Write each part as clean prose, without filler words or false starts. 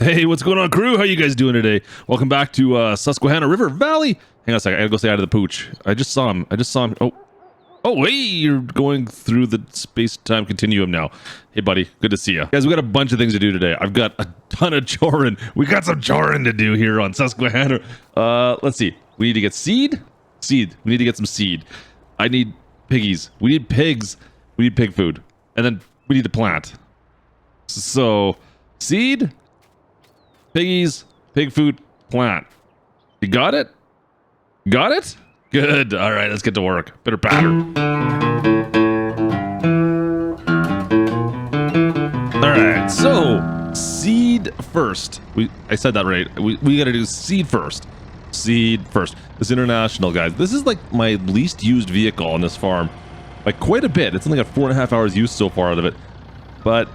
Hey, what's going on, crew? How you guys doing today? Welcome back to Susquehanna River Valley. Hang on a second. I gotta go say hi to the pooch. I just saw him. Oh, hey, you're going through the space-time continuum now. Hey, buddy. Good to see you. Guys, we got a bunch of things to do today. I've got a ton of chorin. We got some chorin to do here on Susquehanna. Let's see. We need to get seed. We need to get some seed. I need piggies. We need pigs. We need pig food. And then we need to plant. So, seed, piggies, pig food, plant. You got it? Got it? Good. All right, let's get to work. Bitter batter. All right, so seed first. I said that right. We got to do seed first. Seed first. This international, guys. This is like my least used vehicle on this farm. Like quite a bit. It's only got 4.5 hours use so far out of it. But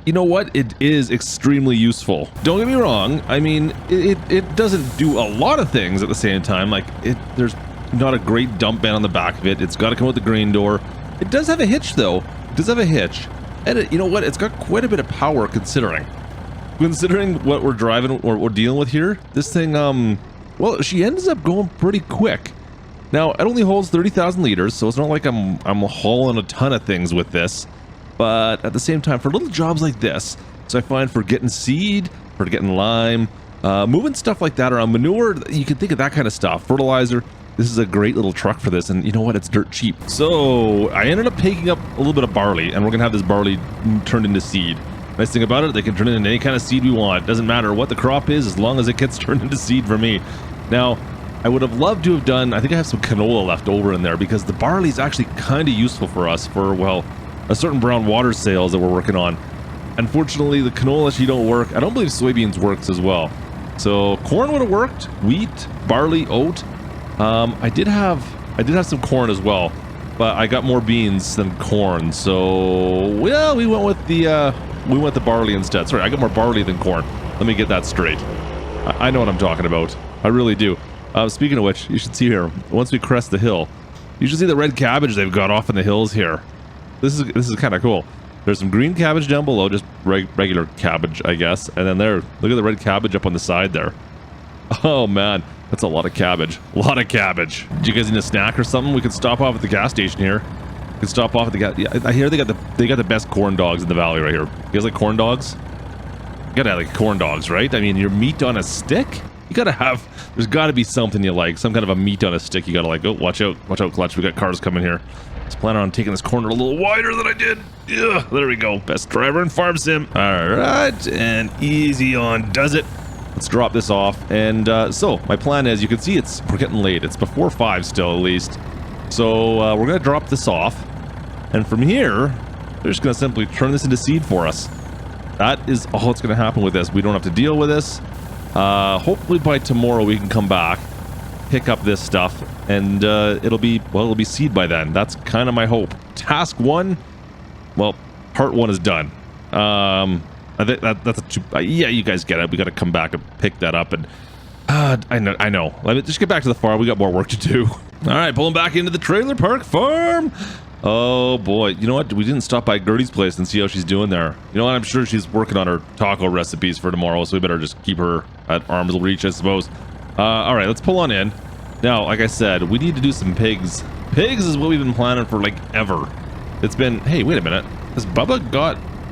you know what? It is extremely useful. Don't get me wrong. I mean, it doesn't do a lot of things at the same time. Like, there's not a great dump bin on the back of it. It's got to come with the grain door. It does have a hitch, though. It does have a hitch. And you know what? It's got quite a bit of power, considering. Considering what we're driving or we're dealing with here, this thing, well, she ends up going pretty quick. Now, it only holds 30,000 liters, so it's not like I'm hauling a ton of things with this. But at the same time, for little jobs like this, so I find for getting seed, for getting lime, moving stuff like that around, manure, you can think of that kind of stuff, fertilizer. This is a great little truck for this, and you know what? It's dirt cheap. So I ended up picking up a little bit of barley, and we're gonna have this barley turned into seed. Nice thing about it, they can turn it into any kind of seed we want. It doesn't matter what the crop is, as long as it gets turned into seed for me. Now, I would have loved to have done, I think I have some canola left over in there, because the barley is actually kind of useful for us for, well, a certain brown water sales that we're working on. Unfortunately, the canola she don't work. I don't believe soybeans works as well. So corn would have worked. Wheat, barley, oat. I did have some corn as well, but I got more beans than corn. So well, we went with the barley instead. Sorry, I got more barley than corn. Let me get that straight. I know what I'm talking about. I really do. Speaking of which, you should see here. Once we crest the hill, you should see the red cabbage they've got off in the hills here. This is kind of cool. There's some green cabbage down below, just regular cabbage, I guess. And then there, look at the red cabbage up on the side there. Oh man, that's a lot of cabbage. A lot of cabbage. Do you guys need a snack or something? We could stop off at the gas station here. We could stop off at the gas. Yeah, I hear they got the best corn dogs in the valley right here. You guys like corn dogs? You gotta have like corn dogs, right? I mean, your meat on a stick. You gotta have. There's got to be something you like. Some kind of a meat on a stick. You gotta like. Oh, watch out, Klutch. We got cars coming here. I was planning on taking this corner a little wider than I did. Yeah, there we go. Best driver in Farm Sim. All right, and easy on does it. Let's drop this off. And so my plan is, you can see we're getting late. It's before 5 still, at least. So we're gonna drop this off, and from here, they're just gonna simply turn this into seed for us. That is all that's gonna happen with this. We don't have to deal with this. Hopefully by tomorrow we can come back, pick up this stuff, and it'll be seed by then. That's kind of my hope. Task 1, well, part 1 is done. I think that's yeah, you guys get it. We got to come back and pick that up, and I know. Let me just get back to the farm. We got more work to do. All right, pulling back into the trailer park farm. Oh boy, you know what? We didn't stop by Gertie's place and see how she's doing there. You know what? I'm sure she's working on her taco recipes for tomorrow, so we better just keep her at arm's reach, I suppose. All right, let's pull on in. Now, like I said, we need to do some pigs. Pigs is what we've been planning for like ever. It's been, hey, wait a minute. Has Bubba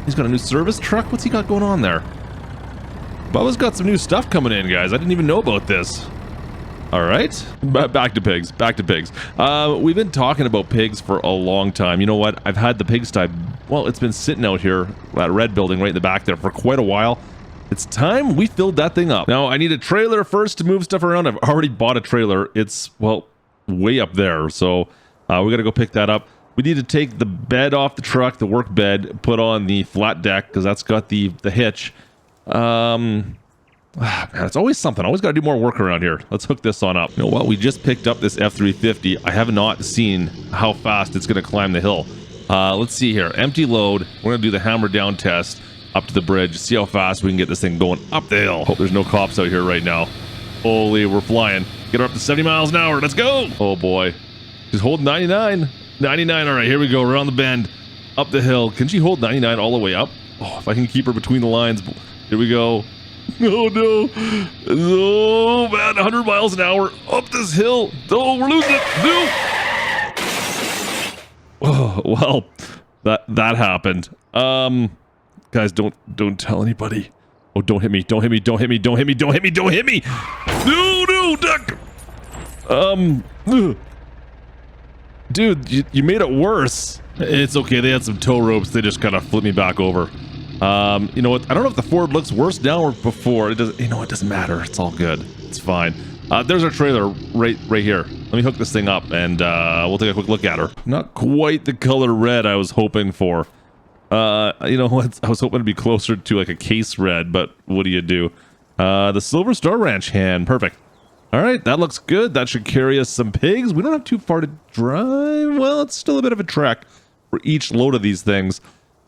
he's got a new service truck? What's he got going on there? Bubba's got some new stuff coming in, guys. I didn't even know about this. All right, back to pigs. We've been talking about pigs for a long time. You know what? I've had the pigsty, well, it's been sitting out here, that red building right in the back there, for quite a while. It's time we filled that thing up. Now, I need a trailer first to move stuff around. I've already bought a trailer. It's, well, way up there, so we gotta go pick that up. We need to take the bed off the truck, the work bed, put on the flat deck, because that's got the hitch. Man, it's always something. Always got to do more work around here. Let's hook this on up. You know what? We just picked up this F350. I have not seen how fast it's going to climb the hill. Let's see here. Empty load. We're going to do the hammer down test up to the bridge. See how fast we can get this thing going up the hill. Hope there's no cops out here right now. Holy, we're flying. Get her up to 70 miles an hour. Let's go. Oh boy. She's holding 99. 99. All right, here we go. Around the bend. Up the hill. Can she hold 99 all the way up? Oh, if I can keep her between the lines. Here we go. Oh no. Oh man, 100 miles an hour up this hill. Oh, we're losing it. No. Oh, well, that happened. Guys, don't tell anybody. Oh, don't hit me. Don't hit me. Don't hit me. Don't hit me. Don't hit me. Don't hit me. No, duck. Dude, you made it worse. It's okay. They had some tow ropes. They just kind of flipped me back over. You know what? I don't know if the Ford looks worse now or before. It doesn't. You know, it doesn't matter. It's all good. It's fine. There's our trailer right here. Let me hook this thing up and we'll take a quick look at her. Not quite the color red I was hoping for. You know what? I was hoping to be closer to like a case red, but what do you do? The Silver Star Ranch hand. Perfect. All right, that looks good. That should carry us some pigs. We don't have too far to drive. Well, it's still a bit of a trek for each load of these things,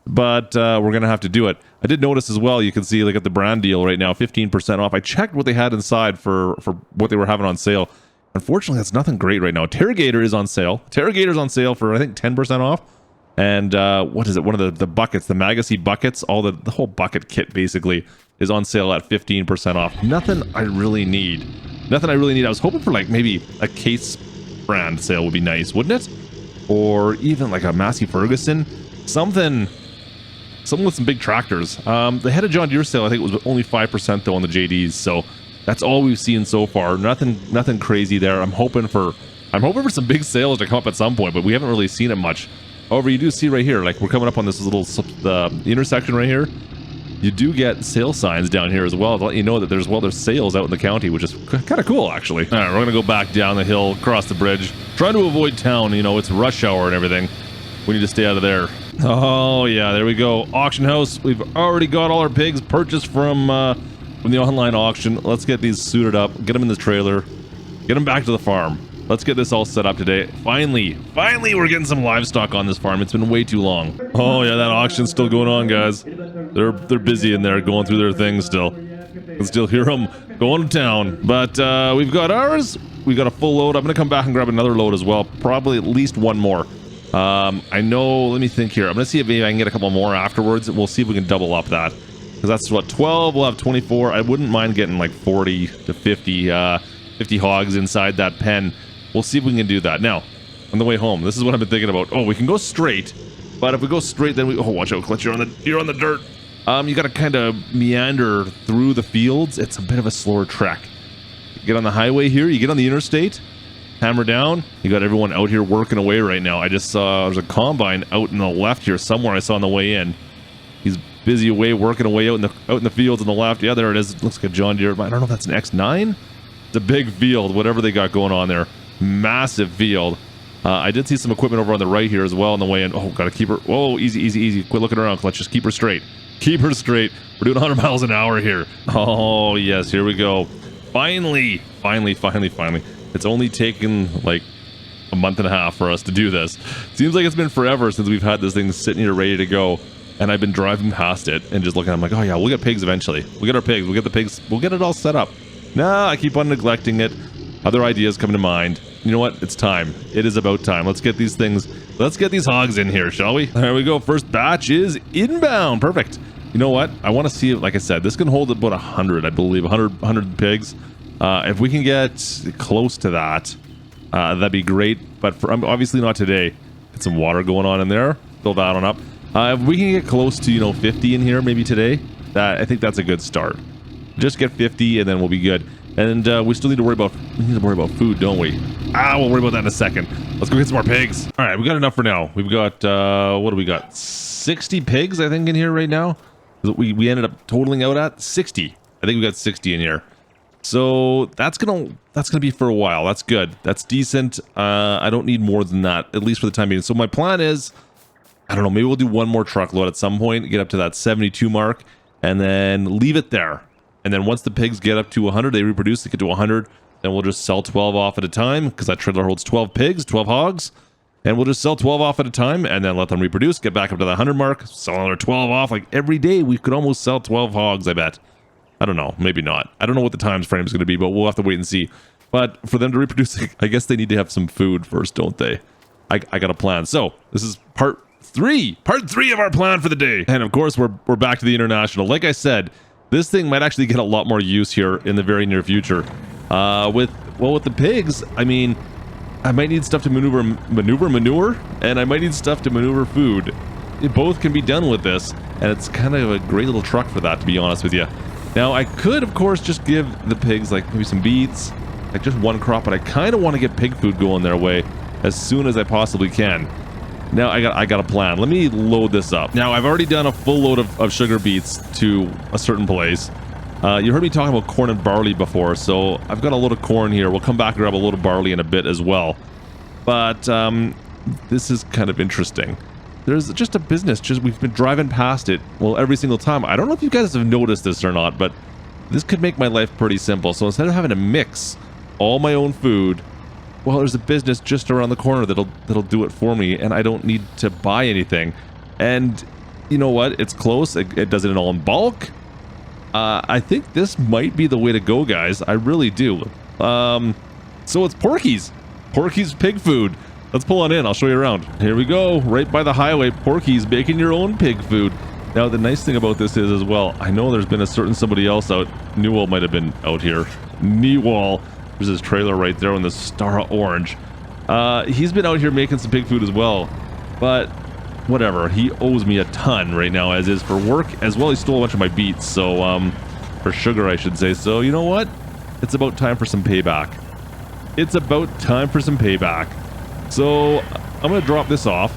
but we're gonna have to do it. I did notice as well, you can see like at the brand deal right now, 15% off. I checked what they had inside for what they were having on sale. Unfortunately, that's nothing great right now. Terrogator is on sale. Terrogator's on sale for I think 10% off. And what is it? One of the buckets, the Magacy buckets, all the whole bucket kit basically is on sale at 15% off. Nothing I really need. Nothing I really need. I was hoping for like maybe a case brand sale would be nice, wouldn't it? Or even like a Massey Ferguson, something with some big tractors. They had a John Deere sale. I think it was only 5% though on the JDs. So that's all we've seen so far. Nothing crazy there. I'm hoping for some big sales to come up at some point, but we haven't really seen it much. However, you do see right here, like we're coming up on this little intersection right here. You do get sale signs down here as well to let you know that there's sales out in the county, which is kind of cool actually. All right, we're gonna go back down the hill, across the bridge, trying to avoid town. You know, it's rush hour and everything. We need to stay out of there. Oh yeah, there we go. Auction house. We've already got all our pigs purchased from the online auction. Let's get these suited up, get them in the trailer, get them back to the farm. Let's get this all set up today. Finally, we're getting some livestock on this farm. It's been way too long. Oh yeah, that auction's still going on, guys. They're busy in there going through their things still. I can still hear them going to town. But we've got ours. We got a full load. I'm gonna come back and grab another load as well. Probably at least one more. I know. Let me think here. I'm gonna see if maybe I can get a couple more afterwards, and we'll see if we can double up that. Because that's what 12. We'll have 24. I wouldn't mind getting like 40 to 50 hogs inside that pen. We'll see if we can do that. Now, on the way home, this is what I've been thinking about. Oh, we can go straight, but if we go straight, then oh, watch out, Klutch, you're on the dirt. You got to kind of meander through the fields. It's a bit of a slower trek. You get on the highway here, you get on the interstate, hammer down. You got everyone out here working away right now. I just saw there's a combine out in the left here somewhere. I saw on the way in. He's busy away working away out in the fields on the left. Yeah, there it is. It looks like a John Deere. I don't know if that's an X9. It's a big field, whatever they got going on there. Massive field. I did see some equipment over on the right here as well on the way in. Oh, gotta keep her. Whoa, easy. Quit looking around, Klutch. Just keep her straight. Keep her straight. We're doing 100 miles an hour here. Oh, yes, here we go. Finally. It's only taken like a month and a half for us to do this. Seems like it's been forever since we've had this thing sitting here ready to go. And I've been driving past it and just looking. I'm like, oh yeah, we'll get pigs eventually. We'll get our pigs. We'll get the pigs. We'll get it all set up. Nah, I keep on neglecting it. Other ideas come to mind. You know what? It's time. It is about time. Let's get these things. Let's get these hogs in here, shall we? There we go. First batch is inbound. Perfect. You know what? I want to see it. Like I said, this can hold about 100, I believe. 100 pigs. If we can get close to that, that'd be great. But for obviously not today. Get some water going on in there. Fill that on up. If we can get close to 50 in here, maybe today, I think that's a good start. Just get 50, and then we'll be good. And we still need to worry about food, don't we? We'll worry about that in a second. Let's go get some more pigs. All right, we got enough for now. We've got what do we got? 60 pigs, I think, in here right now. We ended up totaling out at 60. I think we got 60 in here. So that's gonna be for a while. That's good. That's decent. I don't need more than that, at least for the time being. So my plan is, I don't know, maybe we'll do one more truckload at some point, get up to that 72 mark, and then leave it there. And then once the pigs get up to 100, they reproduce, they get to 100, then we'll just sell 12 off at a time, because that trailer holds 12 pigs, 12 hogs, and we'll just sell 12 off at a time, and then let them reproduce, get back up to the 100 mark, sell another 12 off. Like every day, we could almost sell 12 hogs, I bet. I don't know, maybe not. I don't know what the time frame is going to be, but we'll have to wait and see. But for them to reproduce, I guess they need to have some food first, don't they? I got a plan. So this is part three of our plan for the day. And of course, we're back to the international. Like I said, This thing might actually get a lot more use here in the very near future. With the pigs, I mean, I might need stuff to maneuver manure, and I might need stuff to maneuver food. Both can be done with this, and it's kind of a great little truck for that, to be honest with you. Now, I could, of course, just give the pigs, like, maybe some beets, like just one crop, but I kind of want to get pig food going their way as soon as I possibly can. Now, I got a plan. Let me load this up. Now, I've already done a full load of sugar beets to a certain place. You heard me talking about corn and barley before, so I've got a load of corn here. We'll come back and grab a load of barley in a bit as well. But this is kind of interesting. There's just a business, we've been driving past it, well, every single time. I don't know if you guys have noticed this or not, but this could make my life pretty simple. So instead of having to mix all my own food, well, there's a business just around the corner that'll do it for me, and I don't need to buy anything. And you know what? It's close. It does it in all in bulk. I think this might be the way to go, guys. I really do. So it's Porky's. Porky's pig food. Let's pull on in. I'll show you around. Here we go. Right by the highway. Porky's making your own pig food. Now, the nice thing about this is as well, I know there's been a certain somebody else out. Newell might have been out here. Newell. There's his trailer right there in the star of orange. He's been out here making some pig food as well. But whatever. He owes me a ton right now, as is for work. As well, he stole a bunch of my beets. So, for sugar, I should say. So, you know what? It's about time for some payback. It's about time for some payback. So, I'm going to drop this off.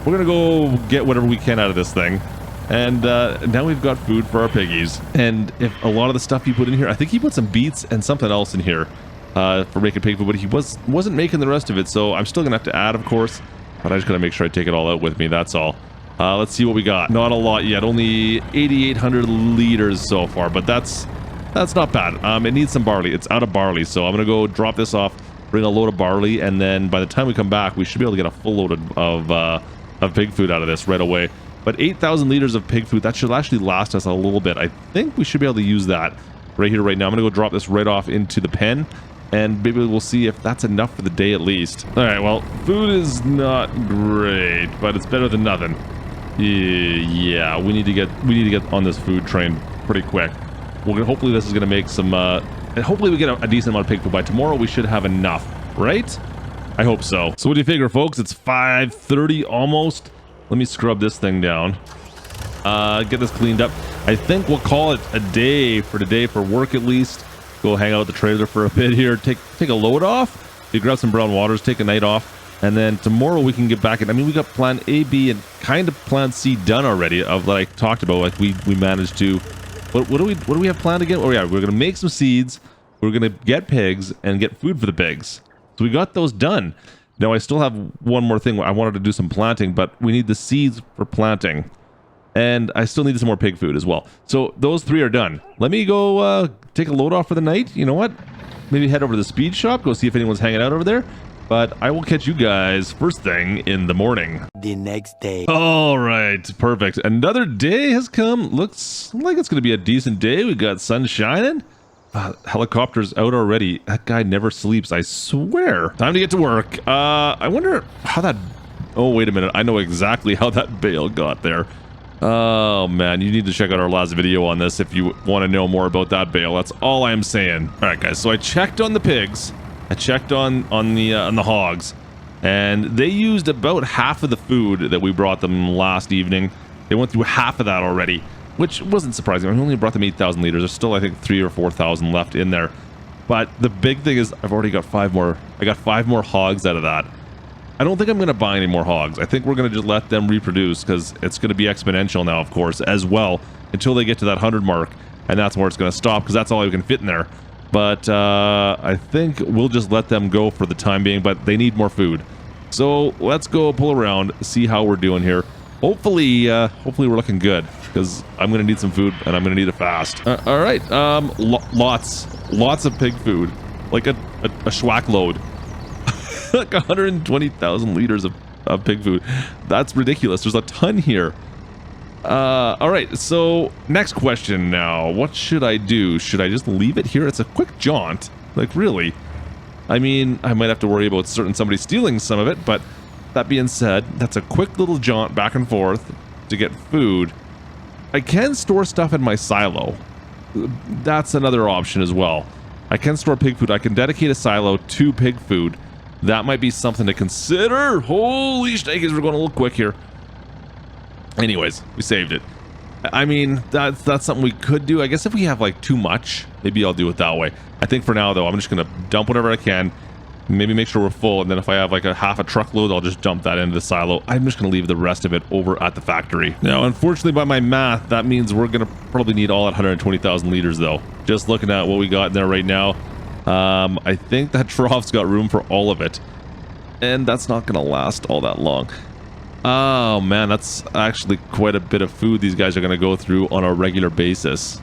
We're going to go get whatever we can out of this thing. And now we've got food for our piggies. And if a lot of the stuff he put in here, I think he put some beets and something else in here for making pig food, but he wasn't making the rest of it. So I'm still going to have to add, of course. But I just got to make sure I take it all out with me. That's all. Let's see what we got. Not a lot yet. Only 8,800 liters so far, but that's not bad. It needs some barley. It's out of barley. So I'm going to go drop this off, bring a load of barley, and then by the time we come back, we should be able to get a full load of pig food out of this right away. But 8,000 liters of pig food, that should actually last us a little bit. I think we should be able to use that right here, right now. I'm going to go drop this right off into the pen, and maybe we'll see if that's enough for the day at least. All right, well, food is not great, but it's better than nothing. Yeah, we need to get on this food train pretty quick. Hopefully this is going to make some, and hopefully we get a decent amount of pig food. By tomorrow, we should have enough, right? I hope so. So what do you figure, folks? It's 5:30 almost. Let me scrub this thing down. Get this cleaned up. I think we'll call it a day for today, for work at least. Go hang out at the trailer for a bit here. Take a load off. You grab some brown waters, take a night off, and then tomorrow we can get back in. I mean, we got plan A, B, and kind of plan C done already, of like I talked about. Like we managed to. What do we have planned again? Oh yeah, we're gonna make some seeds. We're gonna get pigs and get food for the pigs. So we got those done. Now I still have one more thing. I wanted to do some planting, but we need the seeds for planting. And I still need some more pig food as well. So those three are done. Let me go take a load off for the night. You know what? Maybe head over to the speed shop, go see if anyone's hanging out over there. But I will catch you guys first thing in the morning. The next day. All right, perfect. Another day has come. Looks like it's going to be a decent day. We got sun shining. Helicopter's out already. That guy never sleeps, I swear. Time to get to work. I wonder how that... Oh, wait a minute. I know exactly how that bale got there. Oh, man. You need to check out our last video on this if you want to know more about that bale. That's all I'm saying. All right, guys. So I checked on the pigs. I checked on the hogs. And they used about half of the food that we brought them last evening. They went through half of that already, which wasn't surprising. I only brought them 8,000 liters. There's still, I think, 3,000 or 4,000 left in there. But the big thing is I've already got 5 more. I got 5 more hogs out of that. I don't think I'm going to buy any more hogs. I think we're going to just let them reproduce because it's going to be exponential now, of course, as well, until they get to that 100 mark. And that's where it's going to stop because that's all I can fit in there. But I think we'll just let them go for the time being, but they need more food. So let's go pull around, see how we're doing here. Hopefully we're looking good because I'm going to need some food and I'm going to need it fast. All right. Lots of pig food, like a schwack load. Like 120,000 liters of pig food. That's ridiculous. There's a ton here. All right, so next question now. What should I do? Should I just leave it here? It's a quick jaunt. Like, really? I mean, I might have to worry about somebody stealing some of it, but that being said, that's a quick little jaunt back and forth to get food. I can store stuff in my silo. That's another option as well. I can store pig food. I can dedicate a silo to pig food. That might be something to consider. Holy shnikes, we're going a little quick here. Anyways, we saved it. I mean, that's something we could do. I guess if we have like too much, maybe I'll do it that way. I think for now though, I'm just gonna dump whatever I can, maybe make sure we're full, and then if I have like a half a truckload, I'll just dump that into the silo. I'm just gonna leave the rest of it over at the factory. Now, unfortunately, by my math, that means we're gonna probably need all at 120,000 liters though. Just looking at what we got in there right now, I think that trough's got room for all of it, and that's not gonna last all that long. Oh man, that's actually quite a bit of food these guys are going to go through on a regular basis.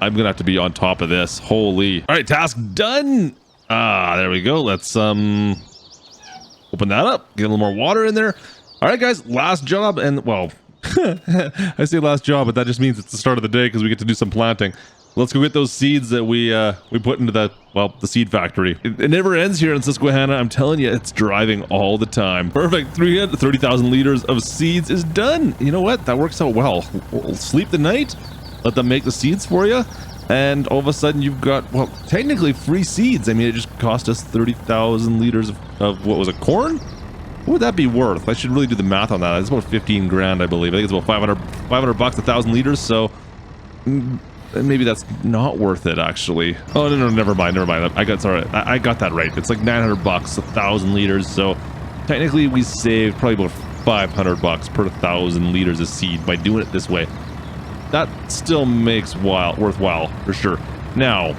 I'm going to have to be on top of this. Holy. All right, task done. There we go. Let's open that up. Get a little more water in there. All right, guys, last job. And well, I say last job, but that just means it's the start of the day because we get to do some planting. Let's go get those seeds that we put into the seed factory. It never ends here in Susquehanna. I'm telling you, it's driving all the time. Perfect. 330,000 liters of seeds is done. You know what? That works out well. We'll sleep the night, let them make the seeds for you, and all of a sudden you've got, well, technically free seeds. I mean, it just cost us 30,000 liters of what was it, corn? What would that be worth? I should really do the math on that. It's about 15 grand, I believe. I think it's about 500 bucks, 1,000 liters. So maybe that's not worth it, actually. Oh, no, never mind. I got that right. It's like 900 bucks, 1,000 liters. So technically we saved probably about 500 bucks per 1,000 liters of seed by doing it this way. That still makes worthwhile for sure. Now,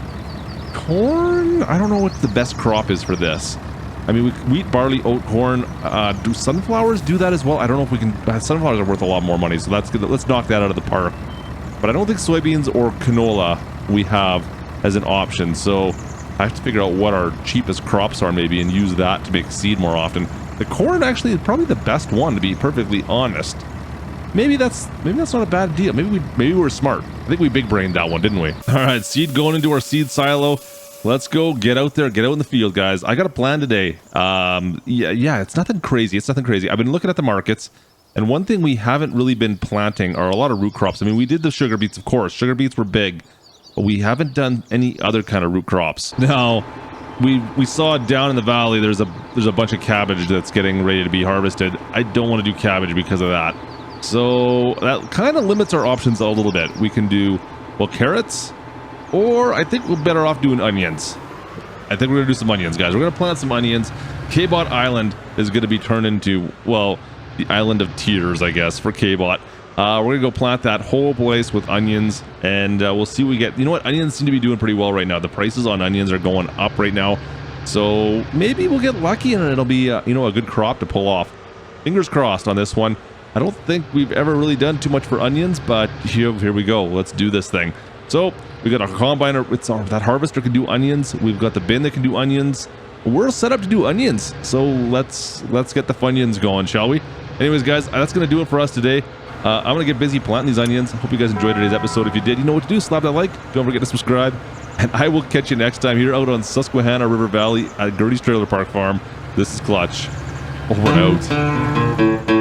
corn, I don't know what the best crop is for this. I mean, wheat, barley, oat, corn. Do sunflowers do that as well? I don't know if we can. Sunflowers are worth a lot more money, so that's good. Let's knock that out of the park. But I don't think soybeans or canola we have as an option, so I have to figure out what our cheapest crops are maybe and use that to make seed more often. The corn actually is probably the best one, to be perfectly honest. Maybe that's not a bad deal. Maybe we were smart. I think we big brained that one, didn't we? All right, seed going into our seed silo. Let's go get out there, get out in the field, guys. I got a plan today. Yeah, it's nothing crazy. I've been looking at the markets. And one thing we haven't really been planting are a lot of root crops. I mean, we did the sugar beets, of course. Sugar beets were big, but we haven't done any other kind of root crops. Now, we saw down in the valley, there's a bunch of cabbage that's getting ready to be harvested. I don't want to do cabbage because of that. So that kind of limits our options a little bit. We can do, well, carrots, or I think we're better off doing onions. I think we're going to do some onions, guys. We're going to plant some onions. K-Bot Island is going to be turned into, well, the island of tears, I guess, for K-Bot. We're going to go plant that whole place with onions, and we'll see what we get. You know what? Onions seem to be doing pretty well right now. The prices on onions are going up right now. So maybe we'll get lucky and it'll be, a good crop to pull off. Fingers crossed on this one. I don't think we've ever really done too much for onions, but here we go. Let's do this thing. So we got our combiner. That harvester can do onions. We've got the bin that can do onions. We're set up to do onions. So let's get the funyuns going, shall we? Anyways, guys, that's going to do it for us today. I'm going to get busy planting these onions. Hope you guys enjoyed today's episode. If you did, you know what to do. Slap that like. Don't forget to subscribe. And I will catch you next time here out on Susquehanna River Valley at Gertie's Trailer Park Farm. This is Klutch. Over and out.